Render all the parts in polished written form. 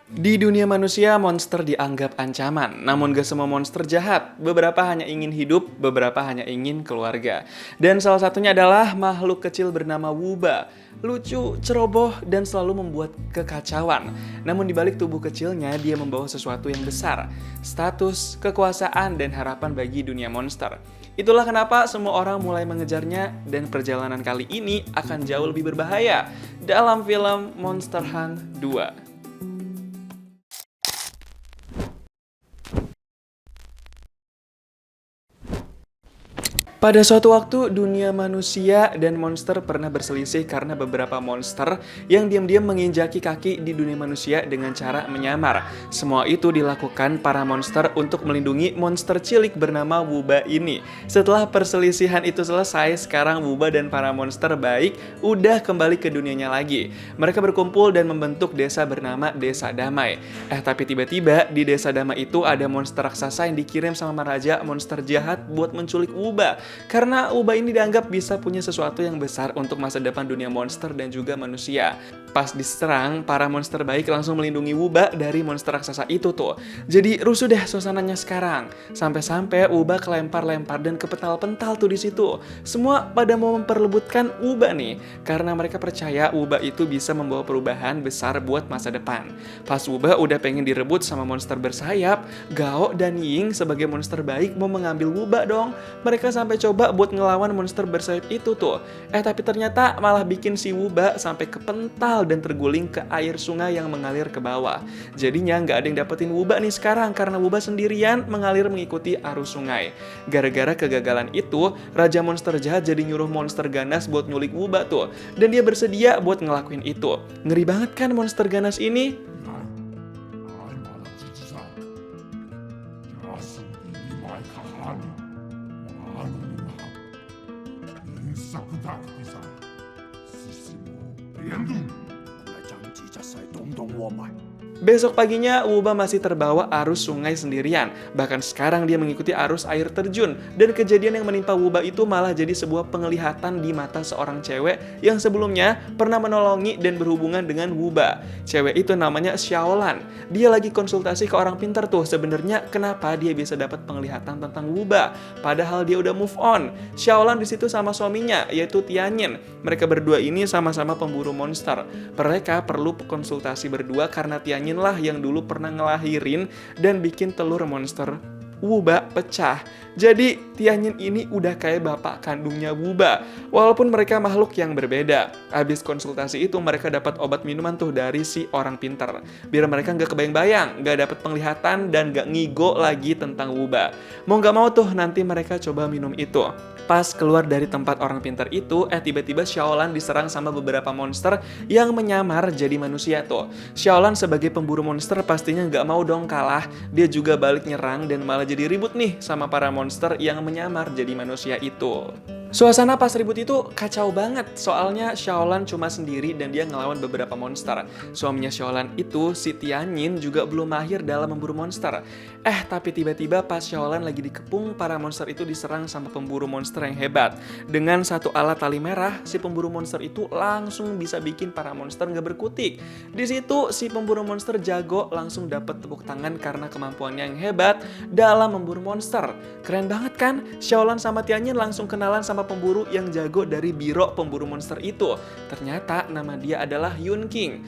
Di dunia manusia, monster dianggap ancaman. Namun gak semua monster jahat. Beberapa hanya ingin hidup, beberapa hanya ingin keluarga. Dan salah satunya adalah makhluk kecil bernama Wuba. Lucu, ceroboh, dan selalu membuat kekacauan. Namun di balik tubuh kecilnya, dia membawa sesuatu yang besar. Status, kekuasaan, dan harapan bagi dunia monster. Itulah kenapa semua orang mulai mengejarnya, dan perjalanan kali ini akan jauh lebih berbahaya dalam film Monster Hunt 2. Pada suatu waktu, dunia manusia dan monster pernah berselisih karena beberapa monster yang diam-diam menginjaki kaki di dunia manusia dengan cara menyamar. Semua itu dilakukan para monster untuk melindungi monster cilik bernama Wuba ini. Setelah perselisihan itu selesai, sekarang Wuba dan para monster baik udah kembali ke dunianya lagi. Mereka berkumpul dan membentuk desa bernama Desa Damai. Tapi tiba-tiba di Desa Damai itu ada monster raksasa yang dikirim sama raja monster jahat buat menculik Wuba. Karena Wuba ini dianggap bisa punya sesuatu yang besar untuk masa depan dunia monster dan juga manusia. Pas diserang, para monster baik langsung melindungi Wuba dari monster raksasa itu tuh. Jadi rusuh deh suasananya sekarang. Sampai-sampai Wuba kelempar-lempar dan kepental-pental tuh di situ. Semua pada mau memperebutkan Wuba nih, karena mereka percaya Wuba itu bisa membawa perubahan besar buat masa depan. Pas Wuba udah pengen direbut sama monster bersayap, Gao dan Ying sebagai monster baik mau mengambil Wuba dong. Mereka sampai coba buat ngelawan monster bersayap itu tuh. Tapi ternyata malah bikin si Wuba sampai kepental dan terguling ke air sungai yang mengalir ke bawah. Jadinya nggak ada yang dapetin Wuba nih sekarang karena Wuba sendirian mengalir mengikuti arus sungai. Gara-gara kegagalan itu, Raja Monster Jahat jadi nyuruh monster ganas buat nyulik Wuba tuh. Dan dia bersedia buat ngelakuin itu. Ngeri banget kan monster ganas ini? Besok paginya, Wuba masih terbawa arus sungai sendirian. Bahkan sekarang dia mengikuti arus air terjun. Dan kejadian yang menimpa Wuba itu malah jadi sebuah penglihatan di mata seorang cewek yang sebelumnya pernah menolongi dan berhubungan dengan Wuba. Cewek itu namanya Xiaolan. Dia lagi konsultasi ke orang pintar tuh sebenarnya kenapa dia bisa dapat penglihatan tentang Wuba. Padahal dia udah move on. Xiaolan di situ sama suaminya, yaitu Tianyin. Mereka berdua ini sama-sama pemburu monster. Mereka perlu konsultasi berdua karena Tianyin lah yang dulu pernah ngelahirin dan bikin telur monster Wuba pecah. Jadi Tianyin ini udah kayak bapak kandungnya Wuba. Walaupun mereka makhluk yang berbeda. Abis konsultasi itu mereka dapat obat minuman tuh dari si orang pintar. Biar mereka nggak kebayang-bayang, nggak dapat penglihatan dan nggak ngigo lagi tentang Wuba. Mau nggak mau tuh nanti mereka coba minum itu. Pas keluar dari tempat orang pintar itu, tiba-tiba Xiaolan diserang sama beberapa monster yang menyamar jadi manusia tuh. Xiaolan sebagai pemburu monster pastinya nggak mau dong kalah. Dia juga balik nyerang dan malah jadi ribut nih sama para monster yang menyamar jadi manusia itu. Suasana pas ribut itu kacau banget, soalnya Xiaolan cuma sendiri dan dia ngelawan beberapa monster. Suaminya Xiaolan itu, si Tianyin, juga belum mahir dalam memburu monster. Tapi tiba-tiba pas Xiaolan lagi dikepung, para monster itu diserang sama pemburu monster yang hebat. Dengan satu alat tali merah, si pemburu monster itu langsung bisa bikin para monster nggak berkutik. Di situ, si pemburu monster jago langsung dapat tepuk tangan karena kemampuannya yang hebat dalam memburu monster. Keren banget kan? Xiaolan sama Tianyin langsung kenalan sama pemburu yang jago dari biro pemburu monster itu. Ternyata nama dia adalah Yun King.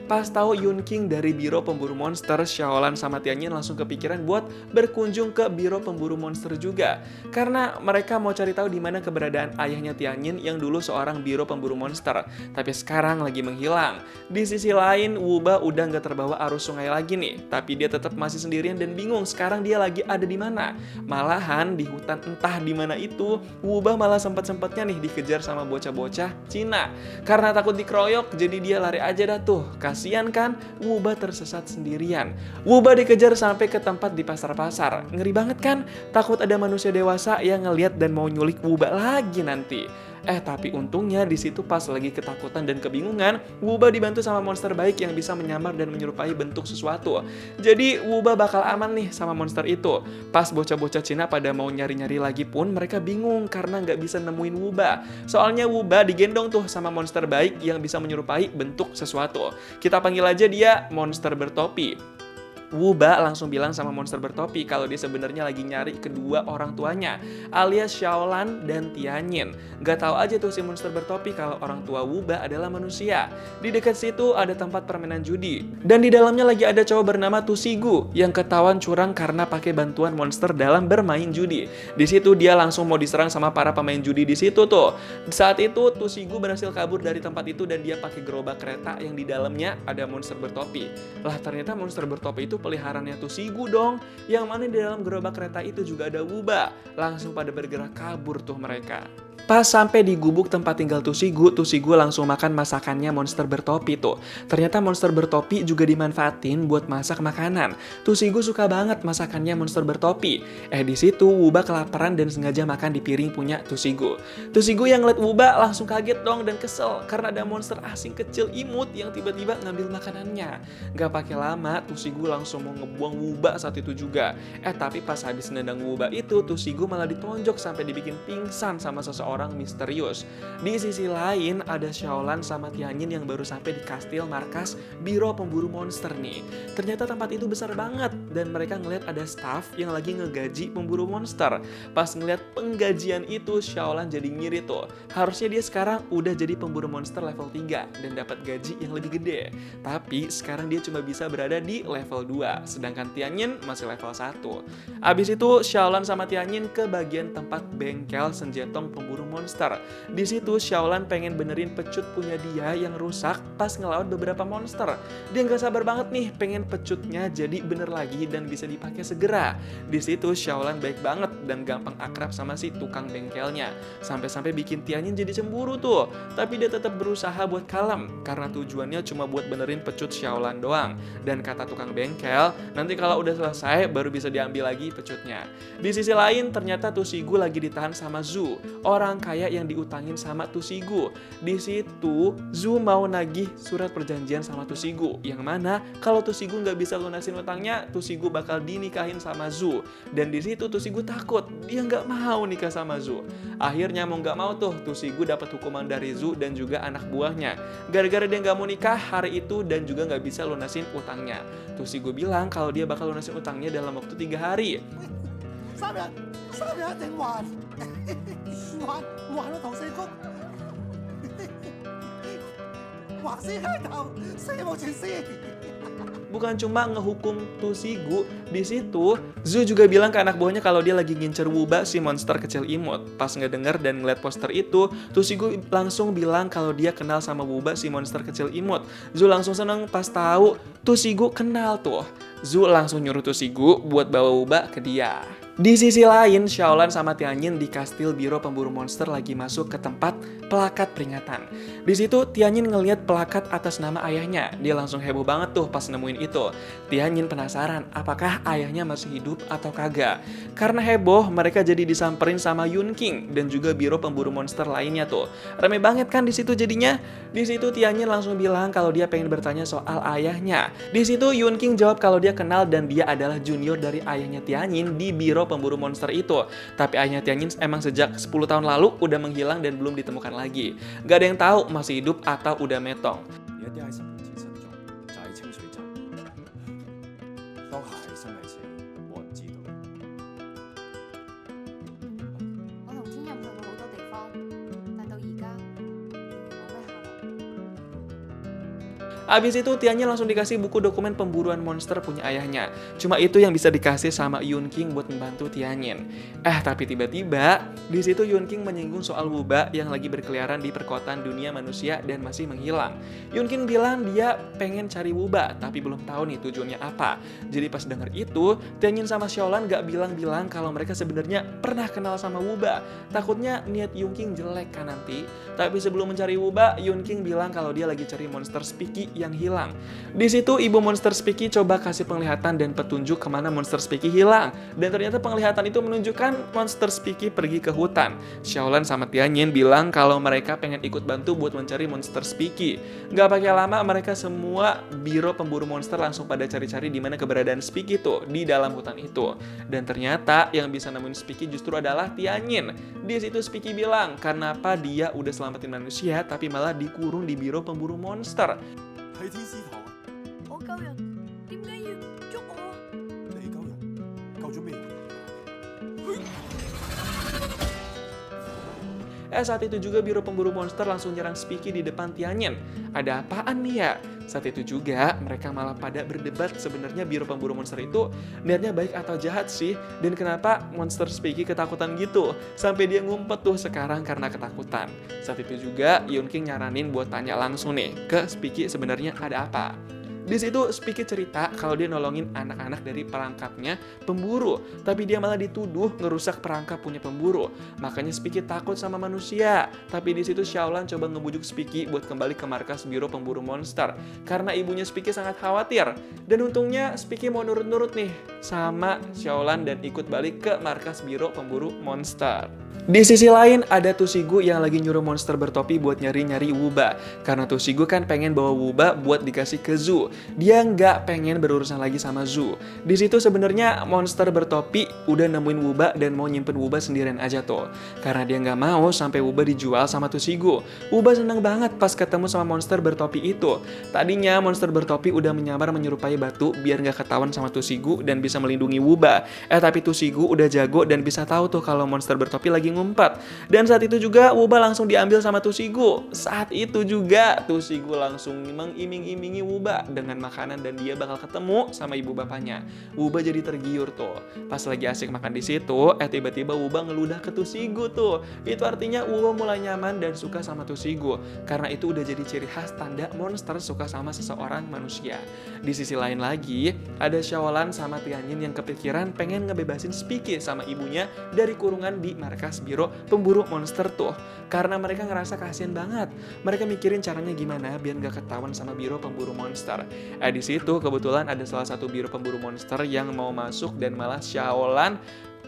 Pas tahu Yun King dari biro pemburu monster, Xiaolan sama Tianyin langsung kepikiran buat berkunjung ke biro pemburu monster juga. Karena mereka mau cari tahu di mana keberadaan ayahnya Tianyin yang dulu seorang biro pemburu monster, tapi sekarang lagi menghilang. Di sisi lain, Wuba udah nggak terbawa arus sungai lagi nih, tapi dia tetap masih sendirian dan bingung sekarang dia lagi ada di mana. Malahan di hutan entah di mana itu, Wuba malah sempat-sempatnya nih dikejar sama bocah-bocah Cina. Karena takut dikeroyok, jadi dia lari aja dah tuh. Kasian kan, Wuba tersesat sendirian. Wuba dikejar sampai ke tempat di pasar-pasar. Ngeri banget kan? Takut ada manusia dewasa yang ngeliat dan mau nyulik Wuba lagi nanti. Tapi untungnya di situ pas lagi ketakutan dan kebingungan, Wuba dibantu sama monster baik yang bisa menyamar dan menyerupai bentuk sesuatu. Jadi Wuba bakal aman nih sama monster itu. Pas bocah-bocah Cina pada mau nyari-nyari lagi pun mereka bingung karena nggak bisa nemuin Wuba. Soalnya Wuba digendong tuh sama monster baik yang bisa menyerupai bentuk sesuatu. Kita panggil aja dia monster bertopi. Wuba langsung bilang sama monster bertopi kalau dia sebenarnya lagi nyari kedua orang tuanya, alias Xiaolan dan Tianyin. Gak tahu aja tuh si monster bertopi kalau orang tua Wuba adalah manusia. Di dekat situ ada tempat permainan judi, dan di dalamnya lagi ada cowok bernama Tusigu yang ketahuan curang karena pakai bantuan monster dalam bermain judi. Di situ dia langsung mau diserang sama para pemain judi di situ tuh. Saat itu Tusigu berhasil kabur dari tempat itu dan dia pakai gerobak kereta yang di dalamnya ada monster bertopi. Lah ternyata monster bertopi itu peliharaannya Tusigu dong, yang mana di dalam gerobak kereta itu juga ada Wuba. Langsung pada bergerak kabur tuh mereka. Pas sampai di gubuk tempat tinggal Tusigu langsung makan masakannya monster bertopi tuh. Ternyata monster bertopi juga dimanfaatin buat masak makanan. Tusigu suka banget masakannya monster bertopi. Di situ Wuba kelaparan dan sengaja makan di piring punya Tusigu. Tusigu yang ngeliat Wuba langsung kaget dong dan kesel karena ada monster asing kecil imut yang tiba-tiba ngambil makanannya. Gak pakai lama, Tusigu langsung mau ngebuang Wuba saat itu juga. Tapi pas habis nendang Wuba itu, Tusigu malah ditonjok sampai dibikin pingsan sama seseorang misterius. Di sisi lain ada Xiaolan sama Tianyin yang baru sampai di kastil markas Biro Pemburu Monster nih. Ternyata tempat itu besar banget dan mereka ngeliat ada staff yang lagi ngegaji pemburu monster. Pas ngeliat penggajian itu, Xiaolan jadi ngiri tuh. Harusnya dia sekarang udah jadi pemburu monster level 3 dan dapat gaji yang lebih gede. Tapi sekarang dia cuma bisa berada di level 2, sedangkan Tianyin masih level 1. Abis itu Xiaolan sama Tianyin ke bagian tempat bengkel senjetong pemburu monster. Di situ Xiaolan pengen benerin pecut punya dia yang rusak pas ngelawan beberapa monster. Dia nggak sabar banget nih pengen pecutnya jadi bener lagi dan bisa dipakai segera. Di situ Xiaolan baik banget dan gampang akrab sama si tukang bengkelnya. Sampai-sampai bikin Tianyin jadi cemburu tuh. Tapi dia tetap berusaha buat kalem karena tujuannya cuma buat benerin pecut Xiaolan doang. Dan kata tukang bengkel, nanti kalau udah selesai baru bisa diambil lagi pecutnya. Di sisi lain ternyata Tusigu lagi ditahan sama Zhu, orang kaya yang diutangin sama Tusigu. Di situ Zhu mau nagih surat perjanjian sama Tusigu, yang mana kalau Tusigu nggak bisa lunasin utangnya, Tusigu bakal dinikahin sama Zhu. Dan di situ Tusigu takut, dia nggak mau nikah sama Zhu. Akhirnya mau nggak mau tuh Tusigu dapat hukuman dari Zhu dan juga anak buahnya. Gara-gara dia nggak mau nikah hari itu dan juga nggak bisa lunasin utangnya. Tusigu bilang kalau dia bakal lunasin utangnya dalam waktu 3 hari. 三日一定還，還到同四谷，橫屍街頭，死無全屍。 Bukan cuma ngehukum Tusigu, di situ Zhu juga bilang ke anak buahnya kalau dia lagi ngincer Wuba si monster kecil imut. Pas ngedenger dan ngeliat poster itu, Tusigu langsung bilang kalau dia kenal sama Wuba si monster kecil imut. Zhu langsung seneng pas tahu Tusigu kenal tuh. Zhu langsung nyuruh Tusigu buat bawa Wuba ke dia. Di sisi lain, Xiaolan sama Tianyin di kastil Biro Pemburu Monster lagi masuk ke tempat pelakat peringatan. Di situ Tianyin ngelihat pelakat atas nama ayahnya. Dia langsung heboh banget tuh pas nemuin itu. Tianyin penasaran apakah ayahnya masih hidup atau kagak. Karena heboh, mereka jadi disamperin sama Yun King dan juga Biro Pemburu Monster lainnya tuh. Rame banget kan di situ jadinya. Di situ Tianyin langsung bilang kalau dia pengen bertanya soal ayahnya. Di situ Yun King jawab kalau dia kenal dan dia adalah junior dari ayahnya Tianyin di Biro Pemburu Monster itu. Tapi ayahnya Tianyin emang sejak 10 tahun lalu udah menghilang dan belum ditemukan lagi. Gak ada yang tahu masih hidup atau udah metong. 我同天任去過好多地方，但到而家仍然冇咩下落。 Abis itu Tianyin langsung dikasih buku dokumen pemburuan monster punya ayahnya. Cuma itu yang bisa dikasih sama Yun King buat membantu Tianyin. Tapi tiba-tiba di situ Yun King menyinggung soal Wuba yang lagi berkeliaran di perkotaan dunia manusia dan masih menghilang. Yun King bilang dia pengen cari Wuba tapi belum tahu nih tujuannya apa. Jadi pas denger itu, Tianyin sama Xiaolan gak bilang-bilang kalau mereka sebenarnya pernah kenal sama Wuba. Takutnya niat Yun King jelek kan nanti. Tapi sebelum mencari Wuba, Yun King bilang kalau dia lagi cari monster Spiky yang hilang. Di situ ibu monster Spiky coba kasih penglihatan dan petunjuk kemana monster Spiky hilang. Dan ternyata penglihatan itu menunjukkan monster Spiky pergi ke hutan. Xiaolan sama Tianyin bilang kalau mereka pengen ikut bantu buat mencari monster Spiky. Gak pakai lama mereka semua biro pemburu monster langsung pada cari-cari di mana keberadaan Spiky tuh di dalam hutan itu. Dan ternyata yang bisa nemuin Spiky justru adalah Tianyin. Di situ Spiky bilang kenapa dia udah selamatin manusia tapi malah dikurung di biro pemburu monster. 睇天師堂啊！我救人，點解要捉我啊？你救人，救咗咩？ Saat itu juga biro pemburu monster langsung nyerang Spiky di depan Tianyin. Ada apaan nih ya? Saat itu juga mereka malah pada berdebat sebenarnya biro pemburu monster itu niatnya baik atau jahat sih. Dan kenapa monster Spiky ketakutan gitu? Sampai dia ngumpet tuh sekarang karena ketakutan. Saat itu juga Yunking nyaranin buat tanya langsung nih ke Spiky sebenarnya ada apa. Di situ Spiky cerita kalau dia nolongin anak-anak dari perangkapnya pemburu, tapi dia malah dituduh ngerusak perangkap punya pemburu. Makanya Spiky takut sama manusia. Tapi di situ Xiaolan coba ngebujuk Spiky buat kembali ke markas biro pemburu monster karena ibunya Spiky sangat khawatir. Dan untungnya Spiky mau nurut-nurut nih sama Xiaolan dan ikut balik ke markas biro pemburu monster. Di sisi lain ada Tusigu yang lagi nyuruh monster bertopi buat nyari-nyari Wuba. Karena Tusigu kan pengen bawa Wuba buat dikasih ke Zhu. Dia nggak pengen berurusan lagi sama Zhu. Di situ sebenarnya monster bertopi udah nemuin Wuba dan mau nyimpen Wuba sendirian aja tuh. Karena dia nggak mau sampai Wuba dijual sama Tusigu. Wuba seneng banget pas ketemu sama monster bertopi itu. Tadinya monster bertopi udah menyamar menyerupai batu biar nggak ketahuan sama Tusigu dan bisa melindungi Wuba. Tapi Tusigu udah jago dan bisa tahu tuh kalau monster bertopi lagi ngumpet. Dan saat itu juga Wuba langsung diambil sama Tusigu. Saat itu juga Tusigu langsung mengiming-imingi Wuba dengan makanan dan dia bakal ketemu sama ibu bapaknya. Wuba jadi tergiur tuh. Pas lagi asik makan di situ, tiba-tiba Wuba ngeludah ke Tusigu tuh. Itu artinya Wuba mulai nyaman dan suka sama Tusigu. Karena itu udah jadi ciri khas tanda monster suka sama seseorang manusia. Di sisi lain lagi, ada Xiaolan sama Tianyin yang kepikiran pengen ngebebasin Spiky sama ibunya dari kurungan di markas biro pemburu monster tuh. Karena mereka ngerasa kasihan banget. Mereka mikirin caranya gimana biar gak ketahuan sama biro pemburu monster. Di situ kebetulan ada salah satu biro pemburu monster yang mau masuk dan malah Xiaolan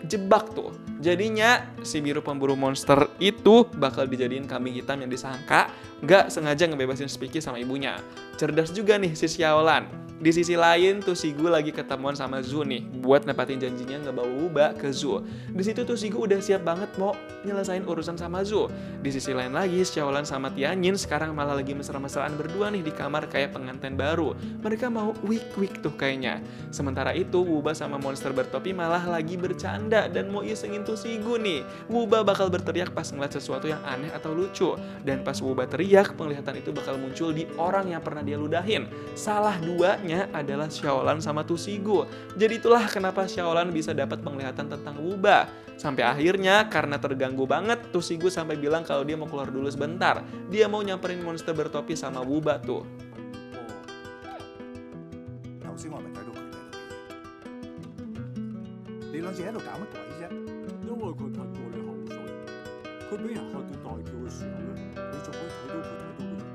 jebak tuh. Jadinya si biro pemburu monster itu bakal dijadiin kambing hitam yang disangka gak sengaja ngebebasin Spiky sama ibunya. Cerdas juga nih si Xiaolan. Di sisi lain Tusigu lagi ketemuan sama Zhu nih buat nepatin janjinya ngebawa Wuba ke Zhu. Di situ Tusigu udah siap banget mau nyelesain urusan sama Zhu. Di sisi lain lagi Xiaolan sama Tianyin sekarang malah lagi mesra-mesraan berdua nih di kamar kayak pengantin baru. Mereka mau wik-wik tuh kayaknya. Sementara itu Wuba sama monster bertopi malah lagi bercanda dan mau isengin Tusigu nih. Wuba bakal berteriak pas ngeliat sesuatu yang aneh atau lucu. Dan pas Wuba teriak, penglihatan itu bakal muncul di orang yang pernah dia ludahin. Salah duanya adalah Xiaolan sama Tusigu. Jadi itulah kenapa Xiaolan bisa dapat penglihatan tentang Wuba. Sampai akhirnya karena terganggu banget, Tusigu sampai bilang kalau dia mau keluar dulu sebentar. Dia mau nyamperin monster bertopi sama Wuba tuh. 頭先我係咪睇到佢哋喺度嘅嘢？你兩隻喺度搞乜鬼啫？因為佢噴過你口水，佢俾人嚇到大叫嘅時候咧，你就可以睇到佢睇到嘅嘢。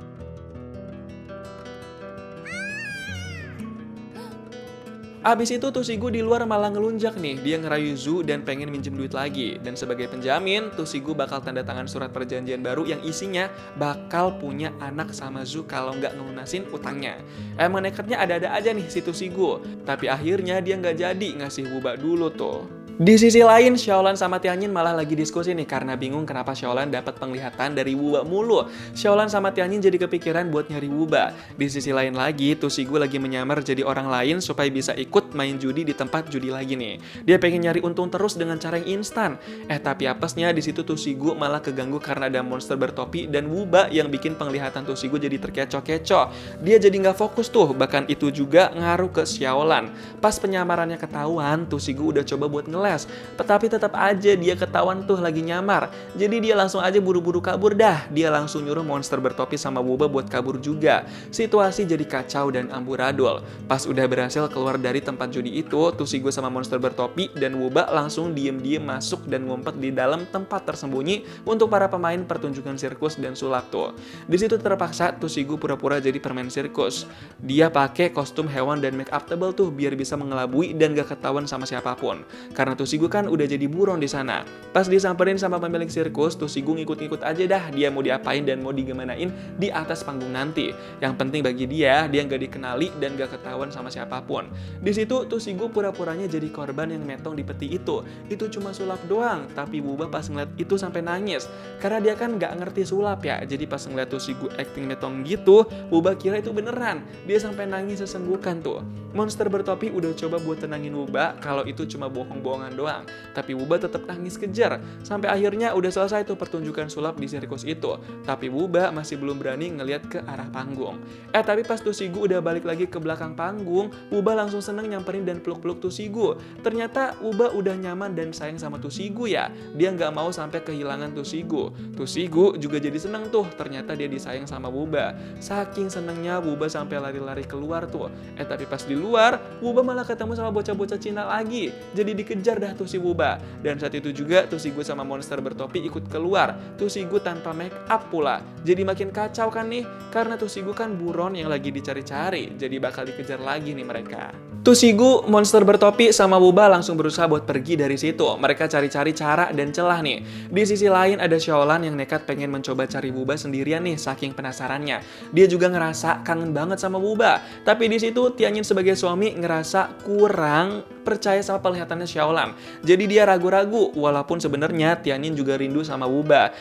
Abis itu Tusigu di luar malah ngelunjak nih, dia ngerayu Zhu dan pengen minjem duit lagi. Dan sebagai penjamin, Tusigu bakal tanda tangan surat perjanjian baru yang isinya bakal punya anak sama Zhu kalau nggak ngelunasin utangnya. Emang nekatnya ada-ada aja nih si Tusigu, tapi akhirnya dia nggak jadi ngasih Wuba dulu tuh. Di sisi lain, Xiaolan sama Tianyin malah lagi diskusi nih karena bingung kenapa Xiaolan dapat penglihatan dari Wuba mulu. Xiaolan sama Tianyin jadi kepikiran buat nyari Wuba. Di sisi lain lagi, Tusigu lagi menyamar jadi orang lain supaya bisa ikut main judi di tempat judi lagi nih. Dia pengen nyari untung terus dengan cara yang instan. Tapi apesnya di situ Tusigu malah keganggu karena ada monster bertopi dan Wuba yang bikin penglihatan Tusigu jadi terkecoh-kecoh. Dia jadi nggak fokus tuh, bahkan itu juga ngaruh ke Xiaolan. Pas penyamarannya ketahuan, Tusigu udah coba buat ngeles les. Tapi tetap aja dia ketahuan tuh lagi nyamar. Jadi dia langsung aja buru-buru kabur dah. Dia langsung nyuruh monster bertopi sama Wuba buat kabur juga. Situasi jadi kacau dan amburadul. Pas udah berhasil keluar dari tempat judi itu, Tusigo sama monster bertopi dan Wuba langsung diem-diem masuk dan ngumpet di dalam tempat tersembunyi untuk para pemain pertunjukan sirkus dan sulap tuh. Di situ terpaksa Tusigo pura-pura jadi permen sirkus. Dia pakai kostum hewan dan make up tebal tuh biar bisa mengelabui dan gak ketahuan sama siapapun. Karena Tusigo kan udah jadi buron di sana. Pas disamperin sama pemilik sirkus, Tusigo ngikut-ngikut aja dah dia mau diapain dan mau digemanain di atas panggung nanti. Yang penting bagi dia gak dikenali dan gak ketahuan sama siapapun. Di situ Tusigo pura-puranya jadi korban yang metong di peti itu. Itu cuma sulap doang, tapi Wuba pas ngeliat itu sampai nangis. Karena dia kan gak ngerti sulap ya. Jadi pas ngeliat Tusigo acting metong gitu, Wuba kira itu beneran. Dia sampai nangis sesenggukan tuh. Monster bertopi udah coba buat tenangin Wuba kalau itu cuma bohong-bohongan doang. Tapi Wuba tetap nangis kejar. Sampai akhirnya udah selesai tuh pertunjukan sulap di sirkus itu. Tapi Wuba masih belum berani ngeliat ke arah panggung. Tapi pas Tusigo udah balik lagi ke belakang panggung, Wuba langsung seneng nyamperin dan peluk-peluk Tusigo. Ternyata Wuba udah nyaman dan sayang sama Tusigo ya. Dia nggak mau sampai kehilangan Tusigo. Tusigo juga jadi seneng tuh. Ternyata dia disayang sama Wuba. Saking senengnya Wuba sampai lari-lari keluar tuh. Tapi pas di luar, Wuba malah ketemu sama bocah-bocah Cina lagi. Jadi dikejar dah tuh si Wuba. Dan saat itu juga Tusigo sama monster bertopi ikut keluar. Tusigo tanpa make up pula. Jadi makin kacau kan nih, karena Tusigo kan buron yang lagi dicari-cari. Jadi bakal dikejar lagi nih mereka. Tusigo, monster bertopi, sama Wuba langsung berusaha buat pergi dari situ. Mereka cari-cari cara dan celah nih. Di sisi lain ada Xiaolan yang nekat pengen mencoba cari Wuba sendirian nih, saking penasarannya. Dia juga ngerasa kangen banget sama Wuba. Tapi di situ Tianyin sebagai suami ngerasa kurang percaya sama penglihatannya Xiaolan. Jadi dia ragu-ragu, walaupun sebenarnya Tianyin juga rindu sama Wuba.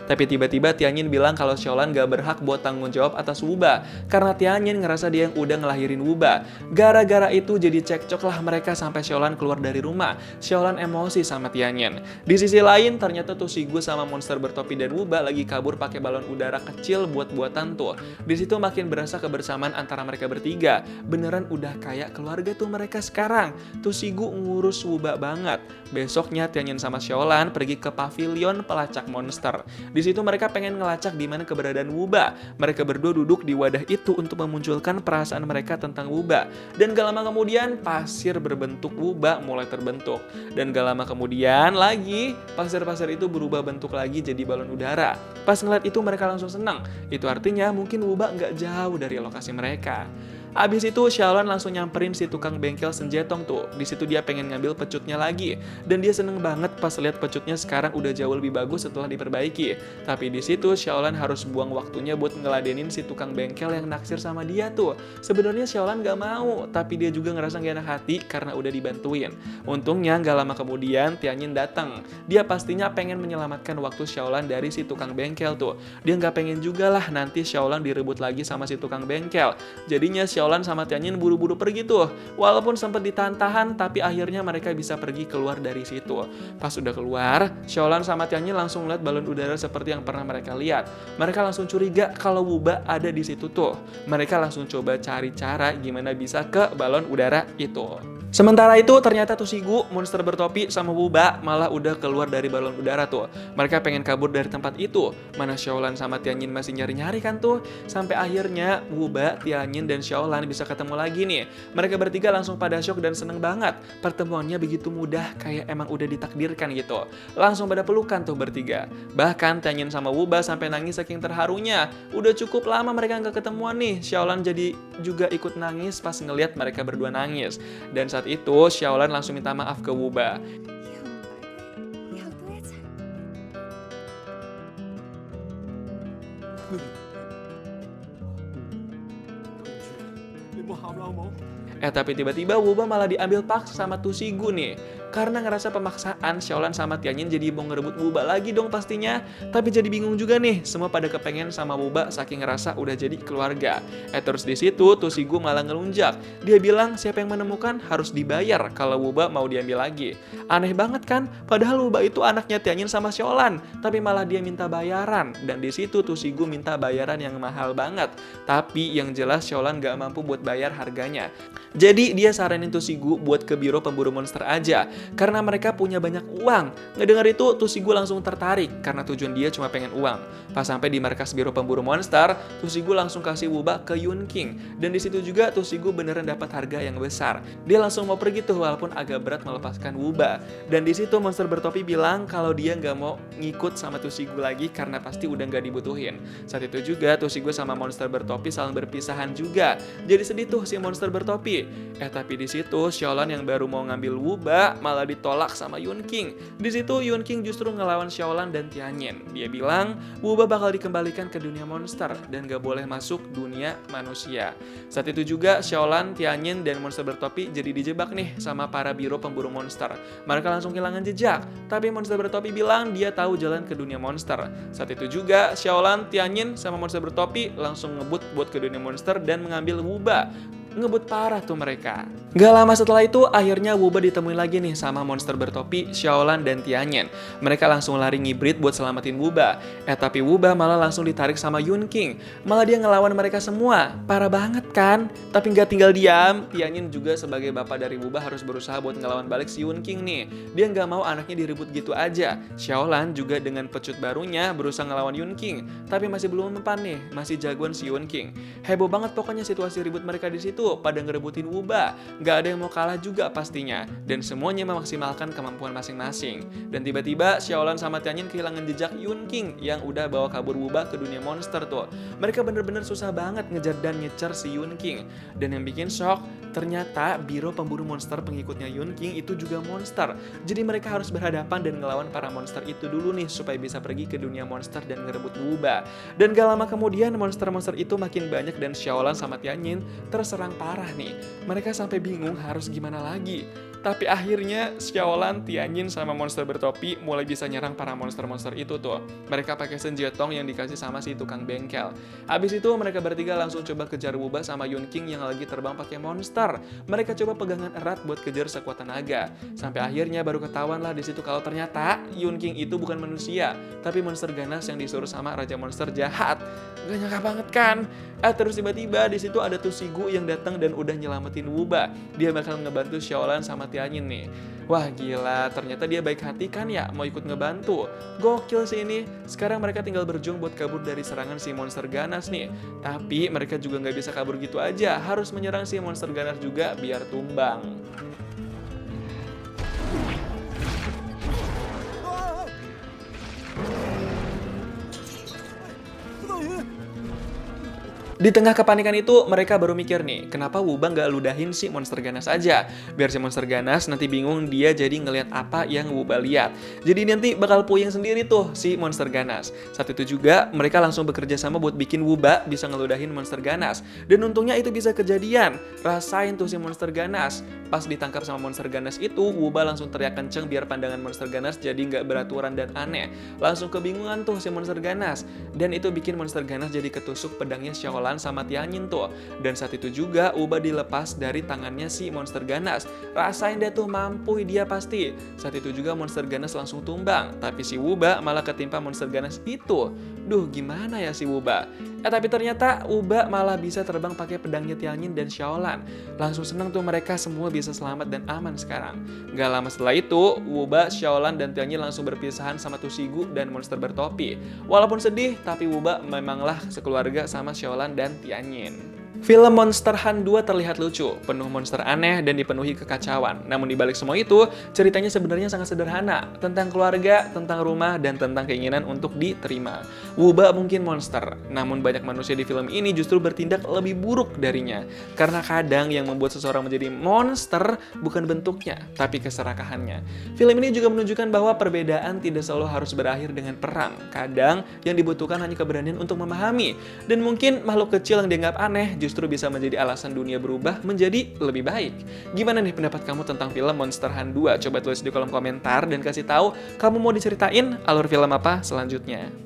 Tapi tiba-tiba Tianyin bilang kalau Xiaolan gak berhak buat tanggung jawab atas Wuba. Karena Tianyin ngerasa dia yang udah ngelahirin Wuba. Gara-gara itu jadi cekcok lah mereka sampai Xiaolan keluar dari rumah. Xiaolan emosi sama Tianyin. Di sisi lain ternyata Tusigo sama monster bertopi dan Wuba lagi kabur pakai balon udara kecil buat-buatan tuh. Di situ makin berasa kebersamaan antara mereka bertiga. Beneran udah kayak keluarga tuh mereka sekarang. Tusigo ngurus Wuba banget. Besoknya Tianyin sama Xiaolan pergi ke pavilion pelacak monster. Di situ mereka pengen ngelacak di mana keberadaan Wuba. Mereka berdua duduk di wadah itu untuk memunculkan perasaan mereka tentang Wuba. Dan gak lama kemudian pasir berbentuk Wuba mulai terbentuk. Dan gak lama kemudian lagi pasir-pasir itu berubah bentuk lagi jadi balon udara. Pas ngeliat itu mereka langsung senang. Itu artinya mungkin Wuba gak jauh dari lokasi mereka. Abis itu Xiaolan langsung nyamperin si tukang bengkel senjetong tuh. Di situ dia pengen ngambil pecutnya lagi. Dan dia seneng banget pas lihat pecutnya sekarang udah jauh lebih bagus setelah diperbaiki. Tapi di situ Xiaolan harus buang waktunya buat ngeladenin si tukang bengkel yang naksir sama dia tuh. Sebenarnya Xiaolan gak mau, tapi dia juga ngerasa gak enak hati karena udah dibantuin. Untungnya gak lama kemudian Tianyin datang. Dia pastinya pengen menyelamatkan waktu Xiaolan dari si tukang bengkel tuh. Dia gak pengen juga lah nanti Xiaolan direbut lagi sama si tukang bengkel. Jadinya Xiaolan sama Tianyin buru-buru pergi tuh. Walaupun sempat ditahan-tahan, tapi akhirnya mereka bisa pergi keluar dari situ. Pas udah keluar, Xiaolan sama Tianyin langsung lihat balon udara seperti yang pernah mereka lihat. Mereka langsung curiga kalau Wuba ada di situ tuh. Mereka langsung coba cari cara gimana bisa ke balon udara itu. Sementara itu ternyata Tusigo, monster bertopi, sama Wuba malah udah keluar dari balon udara tuh. Mereka pengen kabur dari tempat itu. Mana Xiaolan sama Tianyin masih nyari-nyari kan tuh. Sampai akhirnya Wuba, Tianyin, dan Xiaolan bisa ketemu lagi nih. Mereka bertiga langsung pada syok dan seneng banget. Pertemuannya begitu mudah kayak emang udah ditakdirkan gitu. Langsung pada pelukan tuh bertiga. Bahkan Tianyin sama Wuba sampai nangis saking terharunya. Udah cukup lama mereka nggak ketemuan nih. Xiaolan jadi juga ikut nangis pas ngeliat mereka berdua nangis. Dan saat itu Xiaolan langsung minta maaf ke Wuba. 你好多彩。 你冇喊啦好冇？ Tapi tiba-tiba Wuba malah diambil paksa sama Tusigo nih. Karena ngerasa pemaksaan, Xiaolan sama Tianyin jadi mau ngerebut Wuba lagi dong pastinya. Tapi jadi bingung juga nih, semua pada kepengen sama Wuba saking ngerasa udah jadi keluarga. Terus di situ Tusigu malah ngelunjak. Dia bilang siapa yang menemukan harus dibayar kalau Wuba mau diambil lagi. Aneh banget kan? Padahal Wuba itu anaknya Tianyin sama Xiaolan, tapi malah dia minta bayaran. Dan di situ Tusigu minta bayaran yang mahal banget. Tapi yang jelas Xiaolan gak mampu buat bayar harganya. Jadi dia saranin Tusigu buat ke biro pemburu monster aja, karena mereka punya banyak uang. Ngedengar itu Tusigu langsung tertarik, karena tujuan dia cuma pengen uang. Pas sampai di markas biro pemburu monster, Tusigu langsung kasih Wuba ke Yun King. Dan di situ juga Tusigu beneran dapat harga yang besar. Dia langsung mau pergi tuh walaupun agak berat melepaskan Wuba. Dan di situ monster bertopi bilang kalau dia nggak mau ngikut sama Tusigu lagi karena pasti udah nggak dibutuhin. Saat itu juga Tusigu sama monster bertopi saling berpisahan juga. Jadi sedih tuh si monster bertopi. Tapi di situ Xiaolan yang baru mau ngambil Wuba malah ditolak sama Yun King. Di situ Yun King justru ngelawan Xiaolan dan Tianyin. Dia bilang Wuba bakal dikembalikan ke dunia monster dan gak boleh masuk dunia manusia. Saat itu juga Xiaolan, Tianyin, dan monster bertopi jadi dijebak nih sama para biro pemburu monster. Mereka langsung kehilangan jejak, tapi monster bertopi bilang dia tahu jalan ke dunia monster. Saat itu juga Xiaolan, Tianyin, sama monster bertopi langsung ngebut buat ke dunia monster dan mengambil Wuba. Ngebut parah tuh mereka. Gak lama setelah itu, akhirnya Wuba ditemuin lagi nih sama monster bertopi, Xiaolan, dan Tianyin. Mereka langsung lari ngibrit buat selamatin Wuba. Tapi Wuba malah langsung ditarik sama Yun King. Malah dia ngelawan mereka semua. Parah banget kan? Tapi gak tinggal diam, Tianyin juga sebagai bapak dari Wuba harus berusaha buat ngelawan balik si Yun King nih. Dia gak mau anaknya direbut gitu aja. Xiaolan juga dengan pecut barunya berusaha ngelawan Yun King. Tapi masih belum mempan nih, masih jagoan si Yun King. Heboh banget pokoknya situasi ribut mereka di situ. Pada ngerebutin Wuba, gak ada yang mau kalah juga pastinya, dan semuanya memaksimalkan kemampuan masing-masing. Dan tiba-tiba Xiaolan sama Tianyin kehilangan jejak Yun King yang udah bawa kabur Wuba ke dunia monster tuh. Mereka bener-bener susah banget ngejar dan nyecer si Yun King. Dan yang bikin shock, ternyata biro pemburu monster pengikutnya Yun King itu juga monster. Jadi mereka harus berhadapan dan ngelawan para monster itu dulu nih supaya bisa pergi ke dunia monster dan ngerebut Wuba. Dan gak lama kemudian monster-monster itu makin banyak dan Xiaolan sama Tianyin terserang parah nih. Mereka sampai bingung harus gimana lagi. Tapi akhirnya Xiaolan, Tianyin, sama monster bertopi mulai bisa nyerang para monster-monster itu tuh. Mereka pakai senjatong yang dikasih sama si tukang bengkel. Abis itu mereka bertiga langsung coba kejar Wuba sama Yun King yang lagi terbang pakai monster. Mereka coba pegangan erat buat kejar sekuat tenaga. Sampai akhirnya baru ketahuan lah di situ kalau ternyata Yun King itu bukan manusia, tapi monster ganas yang disuruh sama raja monster jahat. Gak nyangka banget kan? Terus tiba-tiba di situ ada Tusigu yang datang dan udah nyelamatin Wuba. Dia bakal ngebantu Xiaolan sama Tianyin nih. Wah gila, ternyata dia baik hati kan ya, mau ikut ngebantu. Gokil sih ini. Sekarang mereka tinggal berjuang buat kabur dari serangan si monster ganas nih. Tapi mereka juga nggak bisa kabur gitu aja, harus menyerang si monster ganas juga biar tumbang. Di tengah kepanikan itu, mereka baru mikir nih, kenapa Wuba nggak ludahin si monster ganas aja? Biar si monster ganas nanti bingung dia jadi ngelihat apa yang Wuba lihat. Jadi nanti bakal puyeng sendiri tuh si monster ganas. Saat itu juga, mereka langsung bekerja sama buat bikin Wuba bisa ngeludahin monster ganas. Dan untungnya itu bisa kejadian. Rasain tuh si monster ganas. Pas ditangkap sama monster ganas itu, Wuba langsung teriak kenceng biar pandangan monster ganas jadi nggak beraturan dan aneh. Langsung kebingungan tuh si monster ganas. Dan itu bikin monster ganas jadi ketusuk pedangnya Xiaolan sama Tianyin tuh. Dan saat itu juga Wuba dilepas dari tangannya si monster ganas. Rasain deh tuh mampu dia pasti. Saat itu juga monster ganas langsung tumbang. Tapi si Wuba malah ketimpa monster ganas itu. Duh gimana ya si Wuba? Tapi ternyata Wuba malah bisa terbang pakai pedangnya Tianyin dan Xiaolan. Langsung seneng tuh mereka semua bisa selamat dan aman sekarang. Gak lama setelah itu, Wuba, Xiaolan, dan Tianyin langsung berpisahan sama Tusigu dan monster bertopi. Walaupun sedih, tapi Wuba memanglah sekeluarga sama Xiaolan dan Tianyin. Film Monster Hunt 2 terlihat lucu, penuh monster aneh dan dipenuhi kekacauan. Namun dibalik semua itu, ceritanya sebenarnya sangat sederhana, tentang keluarga, tentang rumah, dan tentang keinginan untuk diterima. Wuba mungkin monster, namun banyak manusia di film ini justru bertindak lebih buruk darinya. Karena kadang yang membuat seseorang menjadi monster bukan bentuknya, tapi keserakahannya. Film ini juga menunjukkan bahwa perbedaan tidak selalu harus berakhir dengan perang. Kadang yang dibutuhkan hanya keberanian untuk memahami. Dan mungkin makhluk kecil yang dianggap aneh justru bisa menjadi alasan dunia berubah menjadi lebih baik. Gimana nih pendapat kamu tentang film Monster Hunt 2? Coba tulis di kolom komentar dan kasih tahu kamu mau diceritain alur film apa selanjutnya.